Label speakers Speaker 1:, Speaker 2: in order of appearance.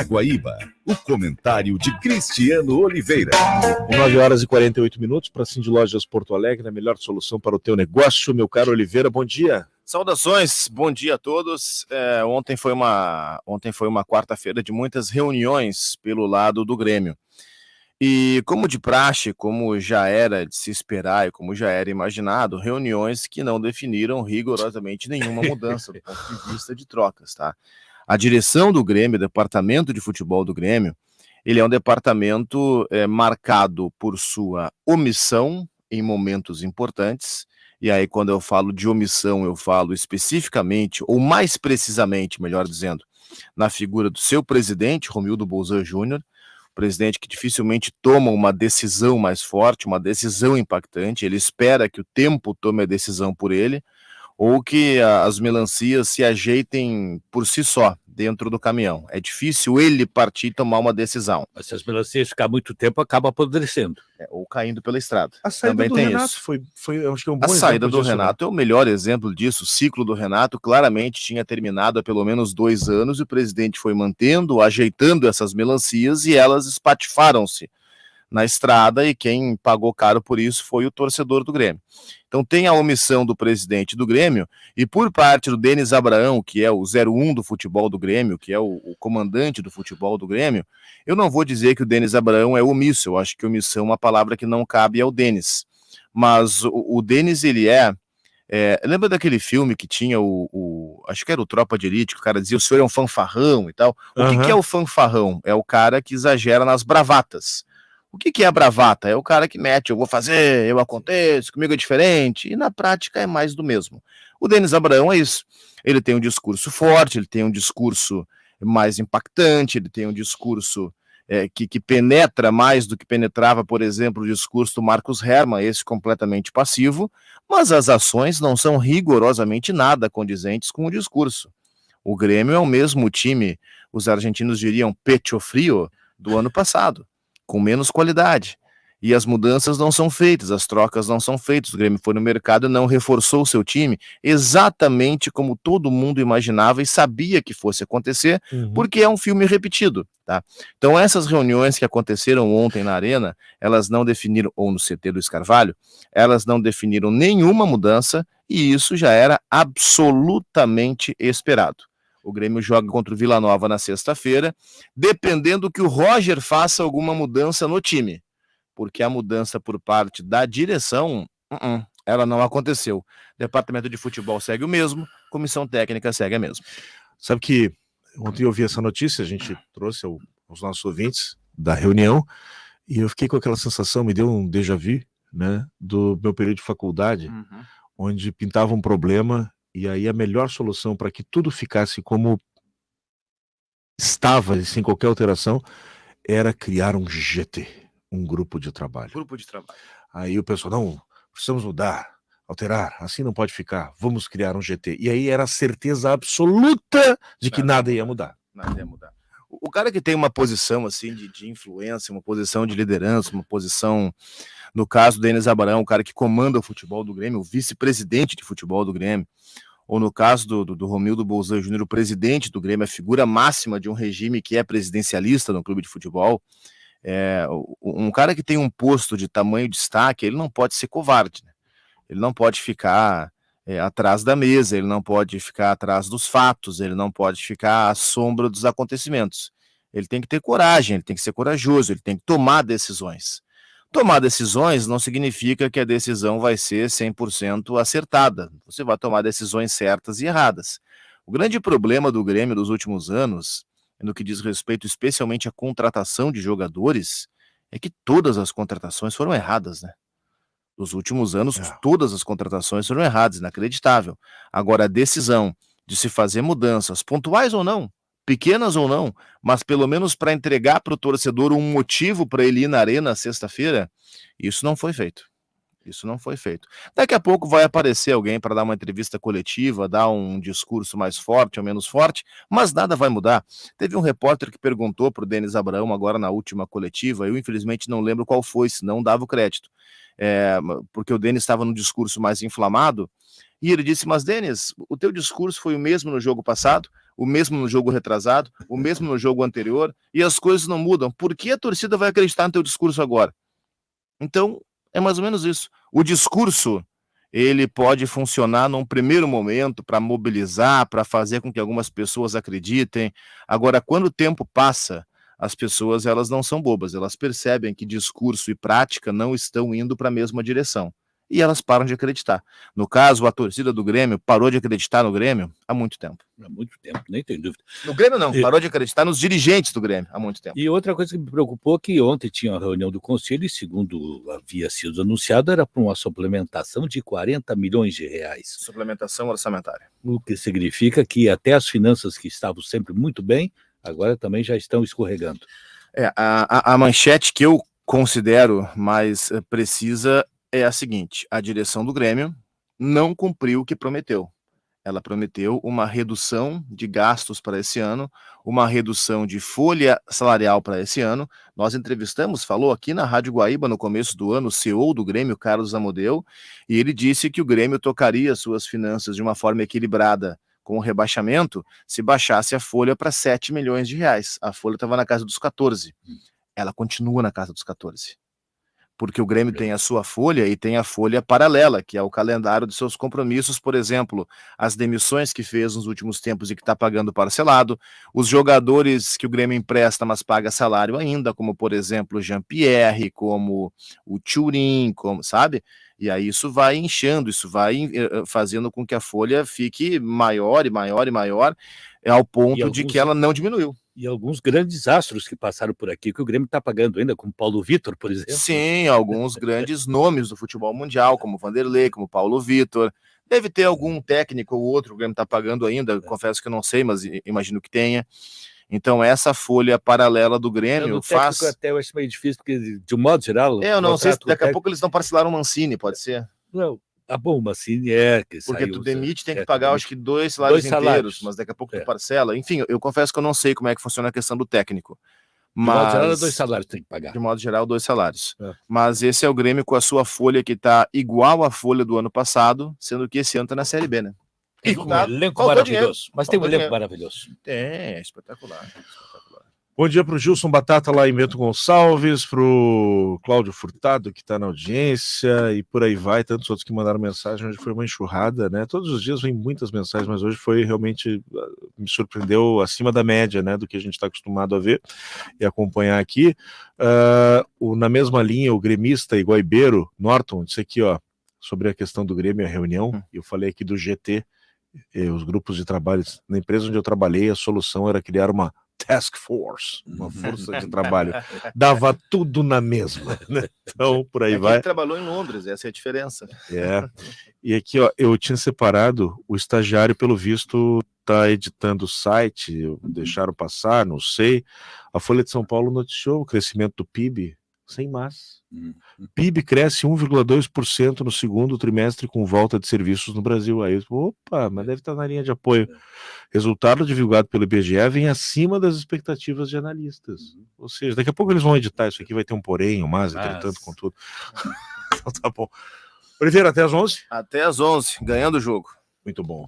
Speaker 1: Guaíba, o comentário de Cristiano Oliveira.
Speaker 2: 9h48 para Cindy Lojas Porto Alegre, a melhor solução para o teu negócio. Meu caro Oliveira, bom dia.
Speaker 3: Saudações, bom dia a todos. Ontem foi uma quarta-feira de muitas reuniões pelo lado do Grêmio. E como de praxe, como já era de se esperar e como já era imaginado, reuniões que não definiram rigorosamente nenhuma mudança do ponto de vista de trocas, tá? A direção do Grêmio, o departamento de futebol do Grêmio, ele é um departamento marcado por sua omissão em momentos importantes. E aí, quando eu falo de omissão, eu falo especificamente, ou mais precisamente, melhor dizendo, na figura do seu presidente, Romildo Bolzan Júnior, presidente que dificilmente toma uma decisão mais forte, uma decisão impactante. Ele espera que o tempo tome a decisão por ele, ou que as melancias se ajeitem por si só, dentro do caminhão. É difícil ele partir e tomar uma decisão.
Speaker 4: Mas se as melancias ficar muito tempo, acaba apodrecendo.
Speaker 3: Ou caindo pela estrada.
Speaker 2: A saída
Speaker 3: também
Speaker 2: do
Speaker 3: tem
Speaker 2: Renato
Speaker 3: isso.
Speaker 2: foi acho que um bom
Speaker 3: A saída
Speaker 2: exemplo
Speaker 3: do
Speaker 2: disso,
Speaker 3: Renato é o melhor exemplo disso. O ciclo do Renato claramente tinha terminado há pelo menos 2 anos e o presidente foi mantendo, ajeitando essas melancias e elas espatifaram-se na estrada, e quem pagou caro por isso foi o torcedor do Grêmio. Então tem a omissão do presidente do Grêmio, e por parte do Denis Abraão, que é o 01 do futebol do Grêmio, que é o comandante do futebol do Grêmio, eu não vou dizer que o Denis Abraão é omisso, eu acho que omissão é uma palavra que não cabe ao Denis. Mas o Denis, ele lembra daquele filme que tinha acho que era o Tropa de Elite, que o cara dizia, o senhor é um fanfarrão e tal. O que é o fanfarrão? É o cara que exagera nas bravatas. O que é a bravata? É o cara que mete, eu vou fazer, eu aconteço, comigo é diferente, e na prática é mais do mesmo. O Denis Abraão é isso. Ele tem um discurso forte, ele tem um discurso mais impactante, ele tem um discurso que penetra mais do que penetrava, por exemplo, o discurso do Marcos Herrmann, esse completamente passivo, mas as ações não são rigorosamente nada condizentes com o discurso. O Grêmio é o mesmo time, os argentinos diriam pecho frio, do ano passado, com menos qualidade, e as mudanças não são feitas, as trocas não são feitas. O Grêmio foi no mercado e não reforçou o seu time, exatamente como todo mundo imaginava e sabia que fosse acontecer, porque é um filme repetido, tá? Então essas reuniões que aconteceram ontem na Arena, elas não definiram, ou no CT do Carvalho, elas não definiram nenhuma mudança, e isso já era absolutamente esperado. O Grêmio joga contra o Vila Nova na sexta-feira, dependendo que o Roger faça alguma mudança no time, porque a mudança por parte da direção, ela não aconteceu. Departamento de futebol segue o mesmo, comissão técnica segue a mesma.
Speaker 2: Sabe que ontem eu vi essa notícia, a gente trouxe aos nossos ouvintes da reunião, e eu fiquei com aquela sensação, me deu um déjà vu, né, do meu período de faculdade, onde pintava um problema, e aí a melhor solução para que tudo ficasse como estava, sem qualquer alteração, era criar um GT, um grupo de trabalho. Aí o pessoal, não, precisamos mudar, alterar, assim não pode ficar, vamos criar um GT. E aí era a certeza absoluta de que nada ia mudar.
Speaker 3: Nada ia mudar. O cara que tem uma posição assim de influência, uma posição de liderança, uma posição, no caso do Denis Abraão, o cara que comanda o futebol do Grêmio, o vice-presidente de futebol do Grêmio, ou no caso do Romildo Bolzan Júnior, o presidente do Grêmio, a figura máxima de um regime que é presidencialista no clube de futebol, um cara que tem um posto de tamanho destaque, ele não pode ser covarde, né? Ele não pode ficar atrás da mesa, ele não pode ficar atrás dos fatos, ele não pode ficar à sombra dos acontecimentos. Ele tem que ter coragem, ele tem que ser corajoso, ele tem que tomar decisões. Tomar decisões não significa que a decisão vai ser 100% acertada. Você vai tomar decisões certas e erradas. O grande problema do Grêmio dos últimos anos, no que diz respeito especialmente à contratação de jogadores, é que todas as contratações foram erradas, né? Nos últimos anos, todas as contratações foram erradas, inacreditável. Agora, a decisão de se fazer mudanças, pontuais ou não, pequenas ou não, mas pelo menos para entregar para o torcedor um motivo para ele ir na Arena sexta-feira, isso não foi feito. Isso não foi feito. Daqui a pouco vai aparecer alguém para dar uma entrevista coletiva, dar um discurso mais forte ou menos forte, mas nada vai mudar. Teve um repórter que perguntou para o Denis Abraão agora na última coletiva, eu infelizmente não lembro qual foi, senão dava o crédito, porque o Denis estava num discurso mais inflamado, e ele disse, mas Denis, o teu discurso foi o mesmo no jogo passado? o mesmo no jogo retrasado, o mesmo no jogo anterior, e as coisas não mudam. Por que a torcida vai acreditar no teu discurso agora? Então, é mais ou menos isso. O discurso, ele pode funcionar num primeiro momento para mobilizar, para fazer com que algumas pessoas acreditem. Agora, quando o tempo passa, as pessoas, elas não são bobas, elas percebem que discurso e prática não estão indo para a mesma direção. E elas param de acreditar. No caso, a torcida do Grêmio parou de acreditar no Grêmio há muito tempo.
Speaker 4: Há muito tempo, nem tem dúvida.
Speaker 3: No Grêmio não, parou de acreditar nos dirigentes do Grêmio há muito tempo.
Speaker 4: E outra coisa que me preocupou é que ontem tinha uma reunião do Conselho e, segundo havia sido anunciado, era para uma suplementação de 40 milhões de reais.
Speaker 3: Suplementação orçamentária.
Speaker 4: O que significa que até as finanças que estavam sempre muito bem, agora também já estão escorregando.
Speaker 3: A manchete que eu considero mais precisa é a seguinte: a direção do Grêmio não cumpriu o que prometeu. Ela prometeu uma redução de gastos para esse ano, uma redução de folha salarial para esse ano. Nós entrevistamos, falou aqui na Rádio Guaíba no começo do ano, o CEO do Grêmio, Carlos Amodeu, e ele disse que o Grêmio tocaria suas finanças de uma forma equilibrada com o rebaixamento se baixasse a folha para 7 milhões de reais. A folha estava na casa dos 14. Ela continua na casa dos 14. Porque o Grêmio tem a sua folha e tem a folha paralela, que é o calendário de seus compromissos, por exemplo, as demissões que fez nos últimos tempos e que está pagando parcelado, os jogadores que o Grêmio empresta, mas paga salário ainda, como, por exemplo, o Jean-Pierre, como o Thuram, como, sabe? E aí isso vai inchando, isso vai fazendo com que a folha fique maior e maior e maior, ao ponto de que ela não diminuiu.
Speaker 4: E alguns grandes astros que passaram por aqui, que o Grêmio está pagando ainda, como Paulo Vitor, por exemplo.
Speaker 3: Sim, alguns grandes nomes do futebol mundial, como Vanderlei, como Paulo Vitor. Deve ter algum técnico ou outro que o Grêmio está pagando ainda, confesso que eu não sei, mas imagino que tenha. Então, essa folha paralela do Grêmio faz...
Speaker 4: Até eu acho meio difícil, porque, de um modo geral...
Speaker 3: Eu não sei se daqui a pouco eles não parcelaram o Mancini, pode ser?
Speaker 4: Não. Ah, bom, mas sim, que
Speaker 3: porque
Speaker 4: saiu,
Speaker 3: tu demite, tem que pagar, acho que 2 salários inteiros, mas daqui a pouco tu parcela. Enfim, eu confesso que eu não sei como é que funciona a questão do técnico. Mas...
Speaker 4: De modo geral, 2 salários tem que pagar.
Speaker 3: De modo geral, 2 salários. Mas esse é o Grêmio com a sua folha que está igual à folha do ano passado, sendo que esse ano está na Série B, né?
Speaker 4: E com um elenco maravilhoso. Mas tem um elenco maravilhoso.
Speaker 3: É, espetacular.
Speaker 2: Bom dia para o Gilson Batata lá em Bento Gonçalves, para o Cláudio Furtado, que está na audiência, e por aí vai, tantos outros que mandaram mensagem. Hoje foi uma enxurrada, né? Todos os dias vem muitas mensagens, mas hoje foi realmente, me surpreendeu acima da média, né, do que a gente está acostumado a ver e acompanhar aqui. Na mesma linha, o gremista e guaibeiro, Norton, disse aqui, ó, sobre a questão do Grêmio, a reunião, eu falei aqui do GT, os grupos de trabalho. Na empresa onde eu trabalhei, a solução era criar uma task force, uma força de trabalho, dava tudo na mesma, né? Então por aí vai.
Speaker 3: Ele trabalhou em Londres, essa é a diferença.
Speaker 2: E aqui, ó, eu tinha separado o estagiário, pelo visto tá editando o site, deixaram passar, não sei. A Folha de São Paulo noticiou o crescimento do PIB sem mas. PIB cresce 1,2% no segundo trimestre com volta de serviços no Brasil. Aí, opa, mas deve estar na linha de apoio. Resultado divulgado pelo IBGE vem acima das expectativas de analistas. Ou seja, daqui a pouco eles vão editar isso aqui, vai ter um porém, um mas, entretanto, com tudo. Então tá bom. Oliveira, até às 11?
Speaker 3: Até às 11, ganhando o jogo.
Speaker 2: Muito bom.